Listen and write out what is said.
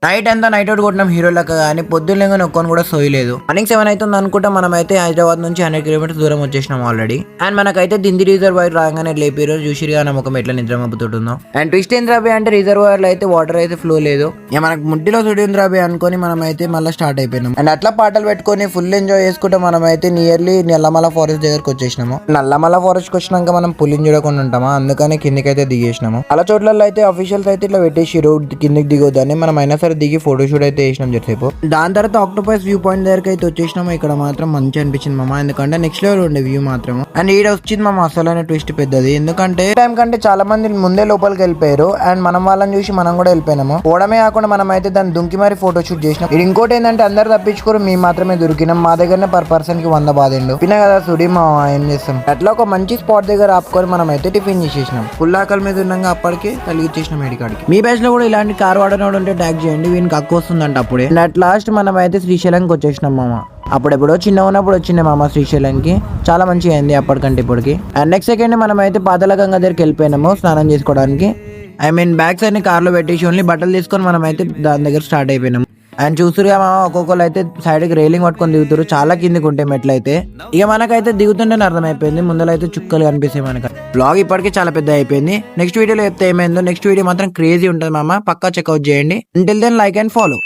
Night అంతా night out కొట్టినాం హీరోలకు కానీ పొద్దున్న ఒక్కని కూడా సోయలేదు. మార్నింగ్ 7 అవుతుంది అనుకుంటా మనం అయితే హైదరాబాద్ నుంచి 100 కిలోమీటర్స్ దూరం వచ్చేసినాం ఆల్రెడీ. అండ్ మనకైతే దింది రిజర్వాయర్ రాగానే లేపారు చూసిరిగా నా ముఖం ఎట్లా నిద్రమబ్బుతుందో. అండ్ ట్విస్ట్ ఏంది రాబే అంటే రిజర్వాయర్ లో అయితే వాటర్ అయితే ఫ్లో లేదు. ఇక మనకు ముట్టిలో సుడింది రాబే అనుకొని మనం అయితే మళ్ళీ స్టార్ట్ అయిపోయినాం. అండ్ అట్లా పాటలు పెట్టుకొని ఫుల్ ఎంజాయ్ చేసుకుంటే మనం అయితే నియర్లీ నల్లమల ఫారెస్ట్ దగ్గరకు వచ్చేసినాము. నల్లమల ఫారెస్ట్ కి వచ్చినాక మనం పులిని చూడకుండా ఉంటామా, అందుకని కిందికైతే దిగేసినాము. అలా చోట్లలో అయితే అఫీషియల్స్ అయితే ఇట్లా పెట్టేసి రోడ్ కిందికి దిగొద్దని మనం అయినా సరే దిగి ఫోటోషూట్ అయితే వేసినాం చెప్పేపు. దాని తర్వాత ఆక్టోపస్ వ్యూ పాయింట్ దగ్గరకు అయితే వచ్చేసినాము. ఇక్కడ మాత్రం మంచి అనిపించింది మామ, ఎందుకంటే నెక్స్ట్ లెవెల్ ఉండే వ్యూ మాత్రం. అండ్ ఈడ వచ్చింది మామ అసలైన ట్విస్ట్ పెద్దది, ఎందుకంటే టైం కంటే చాలా మంది ముందే లోపలికి వెళ్ళిపోయారు. అండ్ మనం వాళ్ళని చూసి మనం కూడా వెళ్ళిపోయినాము. పోవడమే కాకుండా మనం అయితే దాన్ని దుంకి మరి ఫోటోషూట్ చేసినాం. ఇది ఇంకోటి ఏంటంటే అందరు తప్పించుకోరు, మేము మాత్రమే దొరికినాం. మా దగ్గరనే పర్ పర్సన్ కి 100 బాధండు పిన్న కదా సుడి మా ఏం చేస్తాం. అట్లా ఒక మంచి స్పాట్ దగ్గర ఆపుకొని మనం అయితే టిఫిన్ చేసేసినాం. ఫుల్ ఆకలి మీద ఉన్నాగా అప్పటికే తలిగిచ్చేసినాం ఎడికాడికి. మీ బ్యాచ్ లో కూడా ఇలాంటి కార్ వాడనోడు ఉంటే ట్యాగ్ చేయండి, వీనికి అక్కువ వస్తుందంట అప్పుడే. అట్ లాస్ట్ మనం అయితే శ్రీశైలంకి వచ్చేసినాం మామ. అప్పుడెప్పుడో చిన్న ఉన్నప్పుడు వచ్చిండే మామ శ్రీశైలంకి, చాలా మంచిగా అయింది అప్పటికంటే ఇప్పటికి. అండ్ నెక్స్ట్ సెకండ్ మనం అయితే పాతాళగంగ దగ్గరికి వెళ్ళిపోయినాము స్నానం చేసుకోవడానికి. ఐ మీన్ బ్యాగ్స్ అన్ని కార్లో పెట్టేసి ఓన్లీ బట్టలు తీసుకొని మనం అయితే దాని దగ్గర స్టార్ట్ అయిపోయినాం. అండ్ చూస్తురుగా మామ ఒక్కొక్కరు అయితే సైడ్కి రైలింగ్ పట్టుకొని దిగుతారు, చాలా కిందికి ఉంటాయి మెట్లు అయితే. ఇక మనకైతే దిగుతుంటేనే అర్థమైపోయింది, ముందర అయితే చుక్కలు కనిపిస్తాయి మనకి. బ్లాగ్ ఇప్పటికే చాలా పెద్ద అయిపోయింది. నెక్స్ట్ వీడియోలో చెప్తే ఏమైందో, నెక్స్ట్ వీడియో మాత్రం క్రేజీ ఉంటుంది మామ, పక్కా చెక్అవుట్ చేయండి. Until then like and follow.